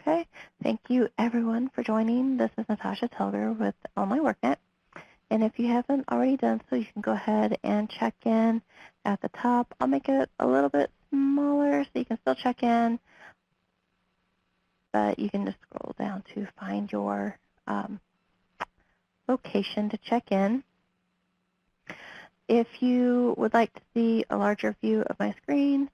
Okay, thank you everyone for joining. This is Natasha Telger with Online WorkNet. And if you haven't already done so, you can go ahead and check in at the top. I'll make it a little bit smaller so you can still check in, but you can just scroll down to find your location to check in. If you would like to see a larger view of my screen,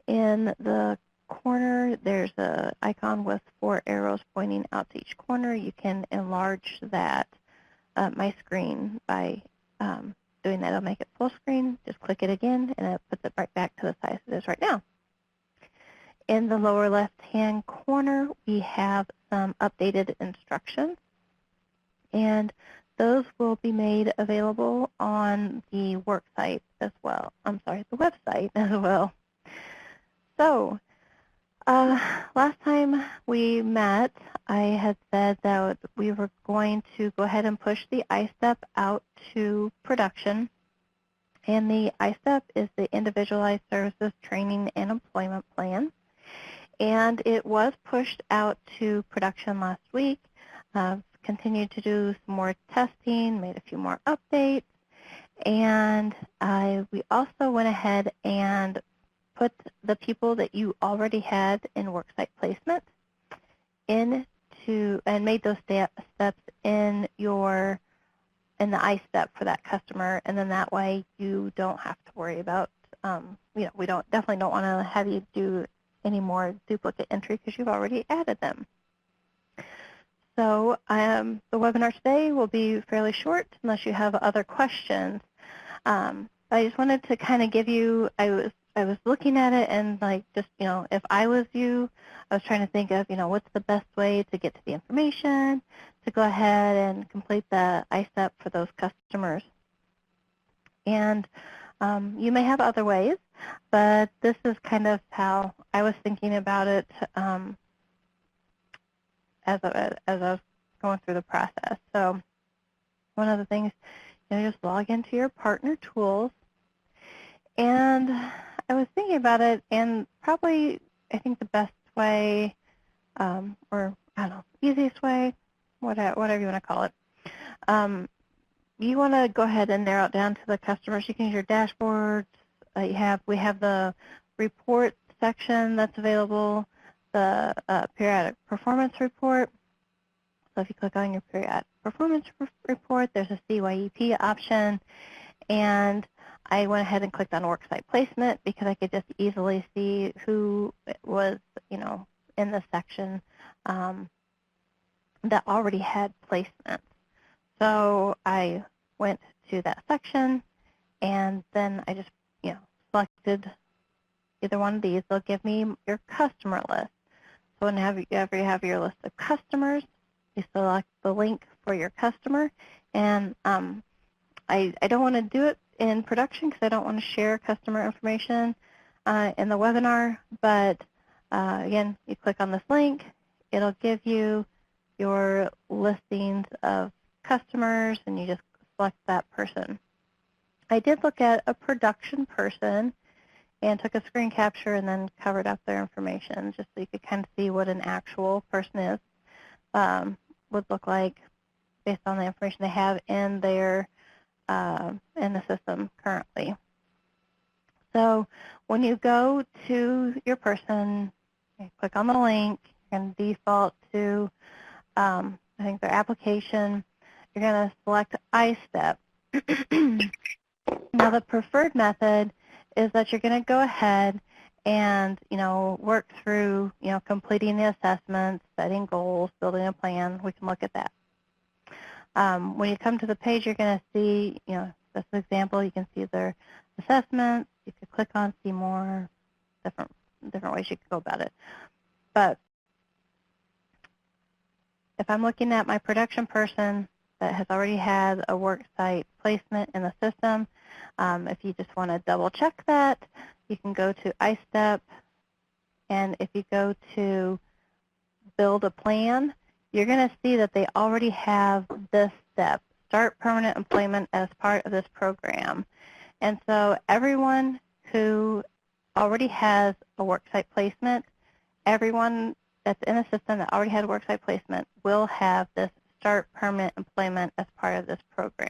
in the corner there's an icon with 4 arrows pointing out to each corner. You can enlarge that my screen by doing that. It'll make it full screen. Just click it again and it puts it right back to the size it is right now. In the lower left-hand corner, we have some updated instructions, and those will be made available on the worksite as well. I'm sorry, the website as well. So last time we met, I had said that we were going to go ahead and push the ISTEP out to production. And the ISTEP is the Individualized Services Training and Employment Plan. And it was pushed out to production last week. Continued to do some more testing, made a few more updates. And we also went ahead and put the people that you already had in worksite placement into, and made those steps in the ISTEP for that customer, and then that way you don't have to worry about, we definitely don't want to have you do any more duplicate entry because you've already added them. So the webinar today will be fairly short unless you have other questions. I just wanted to kind of give you, I was looking at it and if I was you, I was trying to think of, what's the best way to get to the information, to go ahead and complete the ISTEP for those customers. And you may have other ways, but this is kind of how I was thinking about it as I was going through the process. So one of the things, just log into your partner tools. And I was thinking about it, and probably I think the best way, or I don't know, easiest way, whatever you want to call it, you want to go ahead and narrow it down to the customers. You can use your dashboards. We have the report section that's available, the periodic performance report. So if you click on your periodic performance report, there's a CYEP option, and I went ahead and clicked on worksite placement because I could just easily see who was, in the section that already had placement. So I went to that section, and then I just, selected either one of these. They'll give me your customer list. So whenever you have your list of customers, you select the link for your customer. And I don't want to do it in production because I don't want to share customer information in the webinar, but again, you click on this link, it'll give you your listings of customers, and you just select that person. I did look at a production person and took a screen capture and then covered up their information just so you could kind of see what an actual person is, would look like based on the information they have in their in the system currently. So when you go to your person, you click on the link, you're going to default to, I think, their application. You're going to select ISTEP. Now, the preferred method is that you're going to go ahead and, work through, completing the assessments, setting goals, building a plan. We can look at that. When you come to the page, you're going to see, this example, you can see their assessments. You could click on see more, different ways you could go about it. But if I'm looking at my production person that has already had a worksite placement in the system, if you just want to double check that, you can go to ISTEP, and if you go to build a plan, you're going to see that they already have this step, start permanent employment as part of this program. And so everyone who already has a worksite placement, everyone that's in a system that already had worksite placement will have this start permanent employment as part of this program.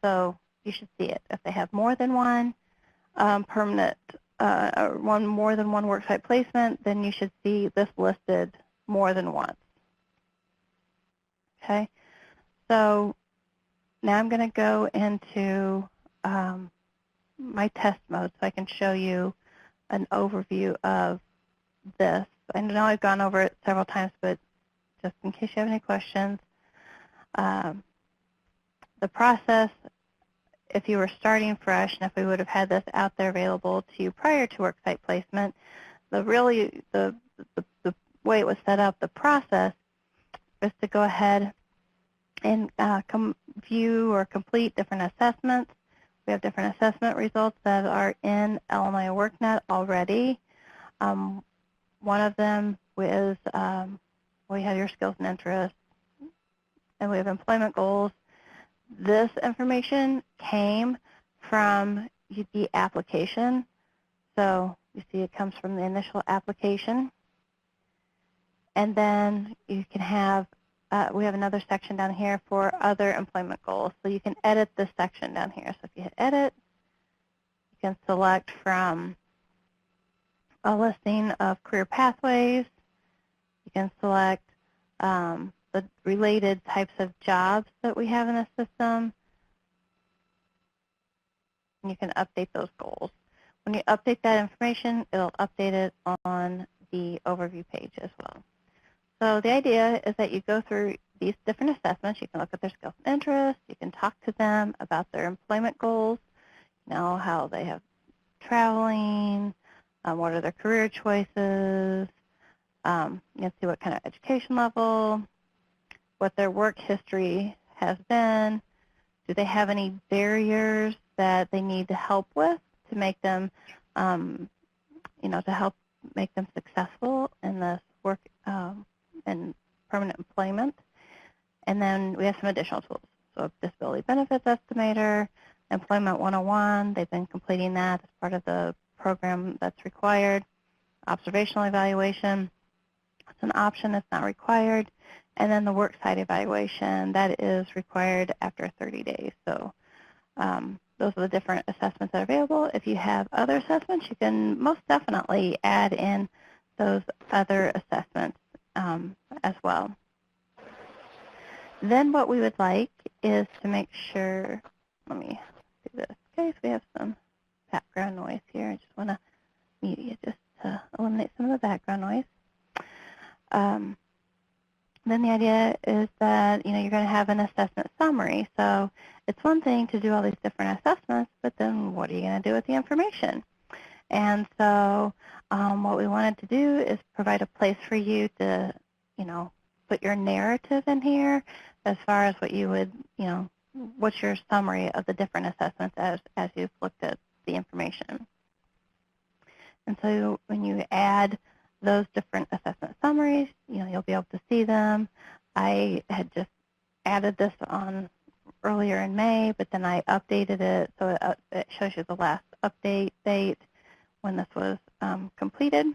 So you should see it. If they have more than one permanent or more than one worksite placement, then you should see this listed more than once. Okay, so now I'm going to go into my test mode so I can show you an overview of this. I know I've gone over it several times, but just in case you have any questions, the process, if you were starting fresh and if we would have had this out there available to you prior to worksite placement, the way it was set up, the process is to go ahead and view or complete different assessments. We have different assessment results that are in Illinois WorkNet already. One of them is we have your skills and interests, and we have employment goals. This information came from the application. So you see it comes from the initial application. And then you can have, we have another section down here for other employment goals. So you can edit this section down here. So if you hit edit, you can select from a listing of career pathways. You can select the related types of jobs that we have in the system. And you can update those goals. When you update that information, it'll update it on the overview page as well. So the idea is that you go through these different assessments. You can look at their skills and interests. You can talk to them about their employment goals, you know, how they have traveling, what are their career choices, you can see what kind of education level, what their work history has been. Do they have any barriers that they need to help with to make them, you know, to help make them successful in this work and permanent employment? And then we have some additional tools. So disability benefits estimator, employment 101, they've been completing that as part of the program that's required. Observational evaluation, it's an option, it's not required. And then the worksite evaluation, that is required after 30 days. So those are the different assessments that are available. If you have other assessments, you can most definitely add in those other assessments as well. Then what we would like is to make sure, let me do this. Okay, so we have some background noise here. I just want to mute you just to eliminate some of the background noise. Then the idea is that, you know, you're going to have an assessment summary. So it's one thing to do all these different assessments, but then what are you going to do with the information? And so what we wanted to do is provide a place for you to, you know, put your narrative in here as far as what you would, you know, what's your summary of the different assessments as you've looked at the information. And so when you add those different assessment summaries, you know, you'll be able to see them. I had just added this on earlier in May, but then I updated it so it shows you the last update date when this was completed.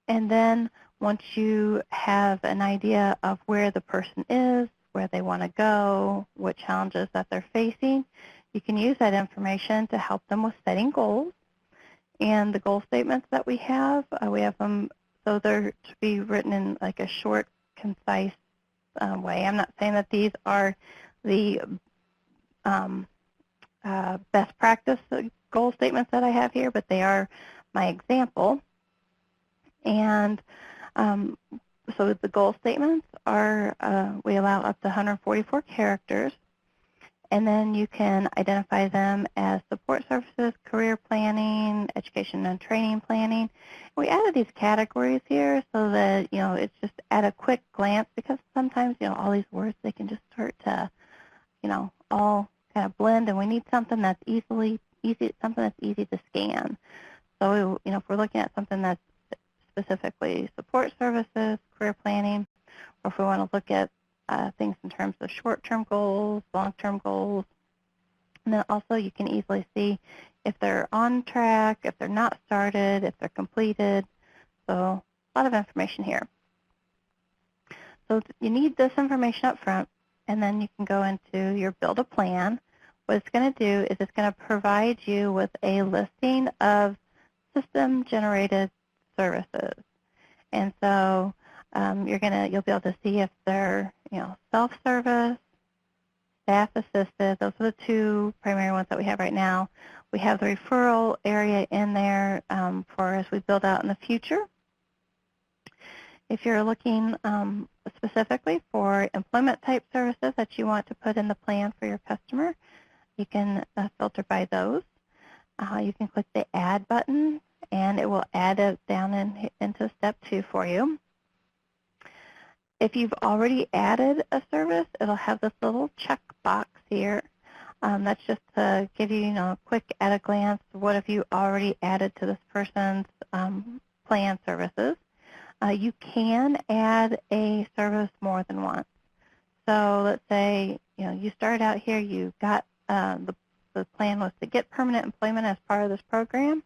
And then once you have an idea of where the person is, where they want to go, what challenges that they're facing, you can use that information to help them with setting goals. And the goal statements that we have them, so they're to be written in like a short, concise way. I'm not saying that these are the best practice goal statements that I have here, but they are my example. And so the goal statements are, we allow up to 144 characters. And then you can identify them as support services, career planning, education and training planning. We added these categories here so that, you know, it's just at a quick glance, because sometimes, you know, all these words, they can just start to, you know, all kind of blend, and we need something that's something that's easy to scan. So, you know, if we're looking at something that's specifically support services, career planning, or if we want to look at things in terms of short-term goals, long-term goals. And then also you can easily see if they're on track, if they're not started, if they're completed. So a lot of information here. So you need this information up front, and then you can go into your build a plan. What it's going to do is it's going to provide you with a listing of system-generated services. And so you'll be able to see if they're self-service, staff-assisted. Those are the two primary ones that we have right now. We have the referral area in there for as we build out in the future. If you're looking specifically for employment type services that you want to put in the plan for your customer, you can filter by those. You can click the Add button, and it will add it down into Step 2 for you. If you've already added a service, it'll have this little check box here. That's just to give you, a quick at a glance, what have you already added to this person's plan services. You can add a service more than once. So let's say you started out here, you got the plan was to get permanent employment as part of this program,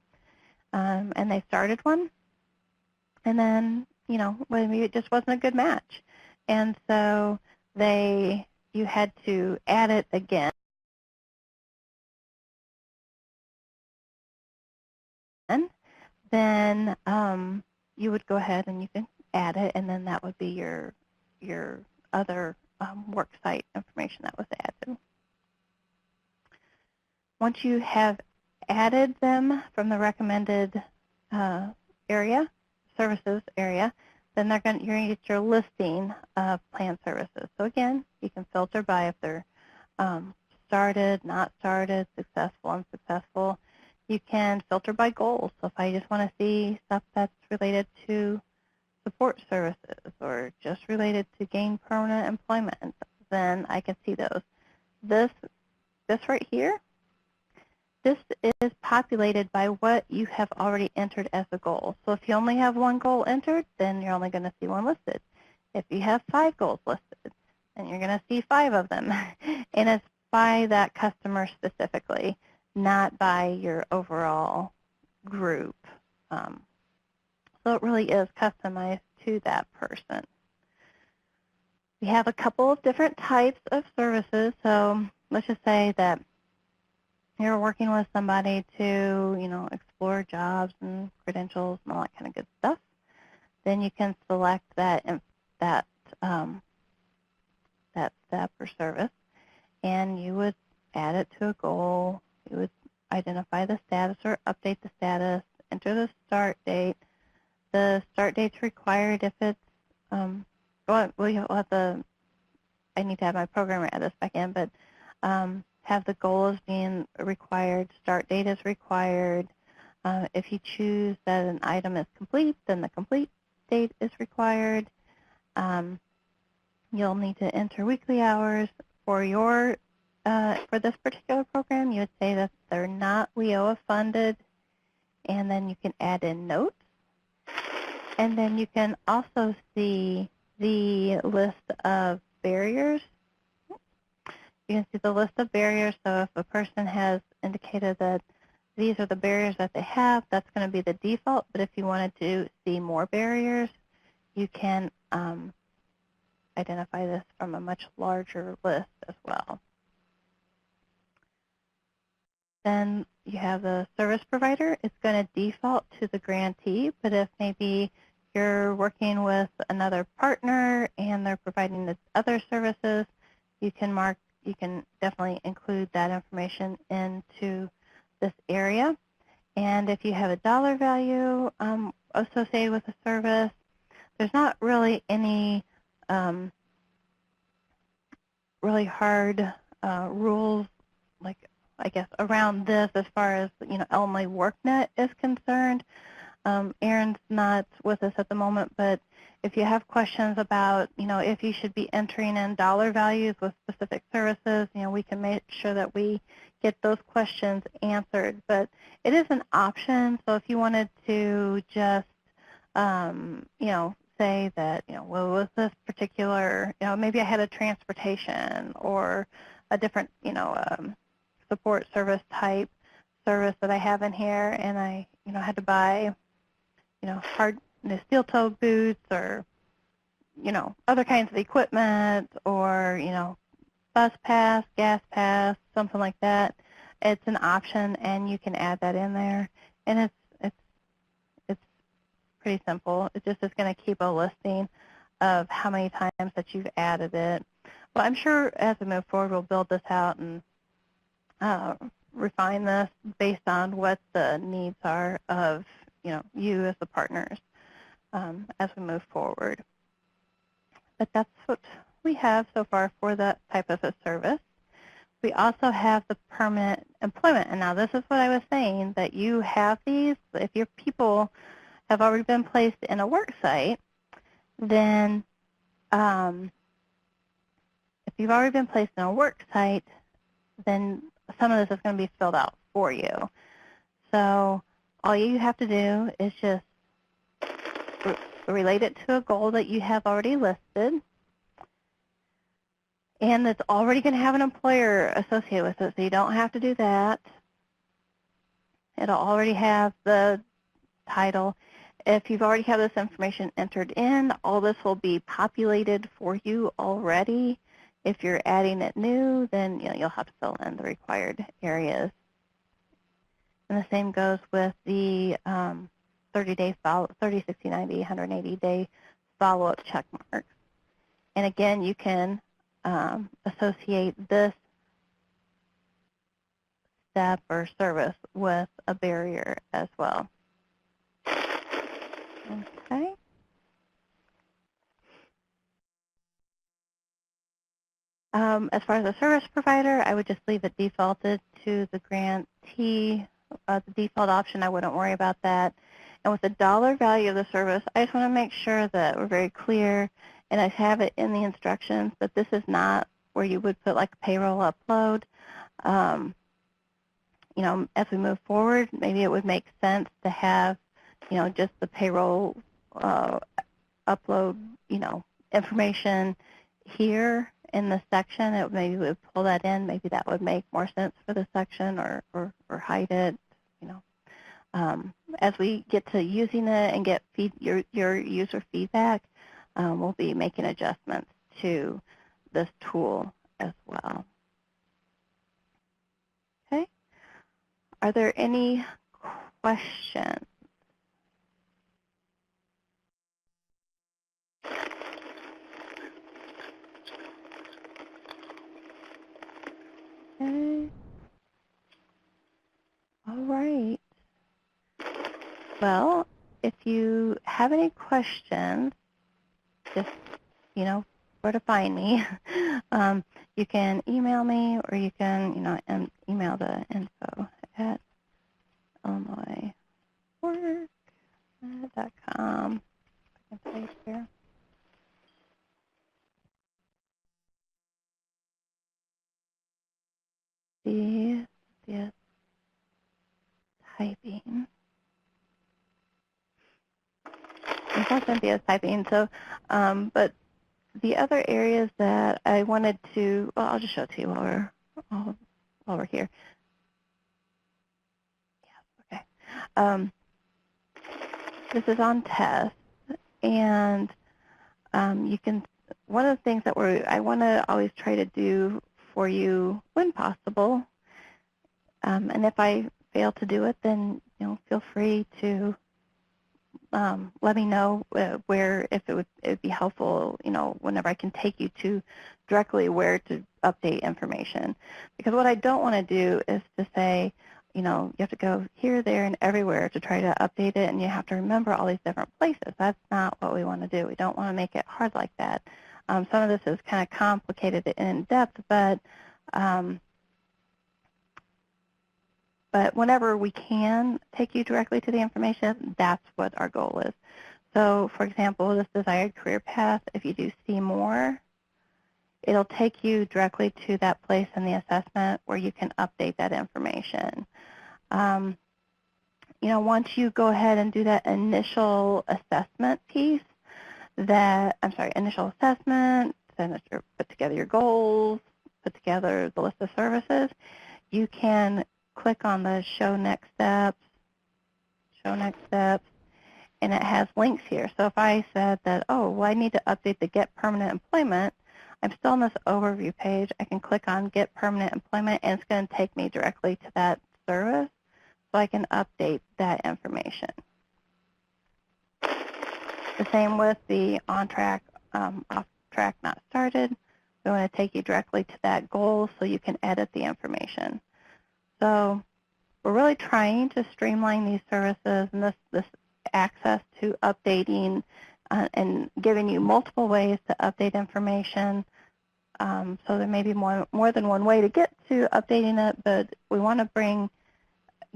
and they started one, and then maybe it just wasn't a good match, and so you had to add it again. Then you would go ahead and you can add it, and then that would be your other worksite information that was added. Once you have added them from the recommended services area, then you're going to get your listing of plan services. So again, you can filter by if they're started, not started, successful, unsuccessful. You can filter by goals. So if I just want to see stuff that's related to support services or just related to gain permanent employment, then I can see those. This right here, this is populated by what you have already entered as a goal. So if you only have one goal entered, then you're only going to see one listed. If you have 5 goals listed, then you're going to see 5 of them. And it's by that customer specifically, not by your overall group. So it really is customized to that person. We have a couple of different types of services. So let's just say that you're working with somebody to, explore jobs and credentials and all that kind of good stuff. Then you can select that step or service, and you would add it to a goal. You would identify the status or update the status, enter the start date. The start date's required if it's, I need to have my programmer add this back in, but have the goal as being required, start date is required. If you choose that an item is complete, then the complete date is required. You'll need to enter weekly hours for this particular program. You would say that they're not WIOA funded, and then you can add in notes. And then you can also see the list of barriers. You can see the list of barriers. So if a person has indicated that these are the barriers that they have, that's going to be the default. But if you wanted to see more barriers, you can identify this from a much larger list as well. Then you have the service provider. It's going to default to the grantee, but if maybe you're working with another partner and they're providing the other services, you can definitely include that information into this area. And if you have a dollar value associated with a service, there's not really any really hard rules, like I guess around this as far as only workNet is concerned. Aaron's not with us at the moment, but if you have questions about if you should be entering in dollar values with specific services, we can make sure that we get those questions answered. But it is an option. So if you wanted to just say that well, was this particular maybe I had a transportation or a different support service type service that I have in here, and I had to buy steel-toed boots or, other kinds of equipment or, bus pass, gas pass, something like that. It's an option, and you can add that in there. And it's pretty simple. It just is going to keep a listing of how many times that you've added it. Well, I'm sure as we move forward, we'll build this out and refine this based on what the needs are of you as the partners as we move forward. But that's what we have so far for that type of a service. We also have the permanent employment. And now this is what I was saying, that you have these. If your people have already been placed in a work site, then if you've already been placed in a work site, then some of this is going to be filled out for you. So all you have to do is just relate it to a goal that you have already listed, and it's already going to have an employer associated with it, so you don't have to do that. It'll already have the title. If you've already had this information entered in, all this will be populated for you already. If you're adding it new, then you'll have to fill in the required areas. And the same goes with the 30-day follow, 30, 60, 90, 180-day follow-up check marks. And again, you can associate this step or service with a barrier as well. Okay. As far as the service provider, I would just leave it defaulted to the grantee. The default option, I wouldn't worry about that. And with the dollar value of the service, I just want to make sure that we're very clear, and I have it in the instructions, that this is not where you would put like a payroll upload. As we move forward, maybe it would make sense to have, just the payroll upload, information here in the section. Maybe we would pull that in. Maybe that would make more sense for the section, or hide it. As we get to using it and get your user feedback, we'll be making adjustments to this tool as well. Okay. Are there any questions? Okay. All right. Well, if you have any questions, just, where to find me. You can email me, or you can, email the info at illinoisworknet.com. I can type here. Yes, typing. It's Cynthia's typing. So, but the other areas that I wanted to, well, I'll just show it to you while we're here. Yeah, okay. This is on test, and you can. One of the things that I want to always try to do for you when possible, and if I fail to do it, then feel free to let me know where, if it would be helpful, whenever I can take you to directly where to update information. Because what I don't want to do is to say, you have to go here, there, and everywhere to try to update it, and you have to remember all these different places. That's not what we want to do. We don't want to make it hard like that. Some of this is kind of complicated and in-depth, but whenever we can take you directly to the information, that's what our goal is. So, for example, this desired career path, if you do see more, it'll take you directly to that place in the assessment where you can update that information. Once you go ahead and do that initial assessment piece, initial assessment, then put together your goals, put together the list of services, you can click on the show next steps, and it has links here. So if I said that, oh, well, I need to update the Get Permanent Employment, I'm still on this overview page. I can click on Get Permanent Employment, and it's going to take me directly to that service so I can update that information. The same with the on track, off track, not started. We want to take you directly to that goal so you can edit the information. So we're really trying to streamline these services and this access to updating and giving you multiple ways to update information. So there may be more than one way to get to updating it, but we want to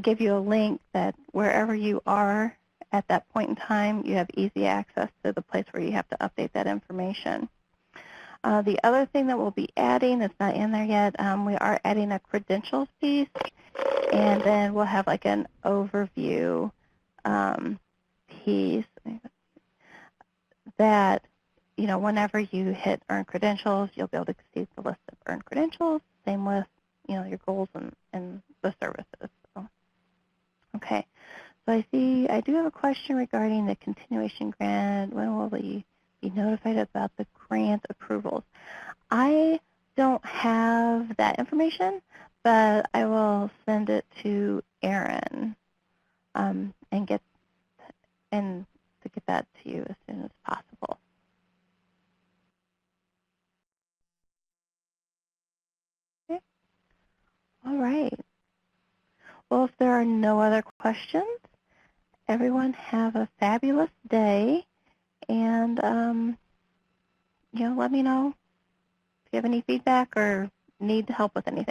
give you a link that wherever you are at that point in time, you have easy access to the place where you have to update that information. The other thing that we'll be adding, it's not in there yet, we are adding a credentials piece, and then we'll have like an overview piece that, you know, whenever you hit Earn Credentials, you'll be able to see the list of earned credentials. Same with, you know, your goals and the services. So, okay. So I do have a question regarding the continuation grant. When will we be notified about the grant approvals? I don't have that information, but I will send it to Erin and to get that to you as soon as possible. Okay. All right. Well, if there are no other questions, everyone have a fabulous day, and you know, let me know if you have any feedback or need help with anything.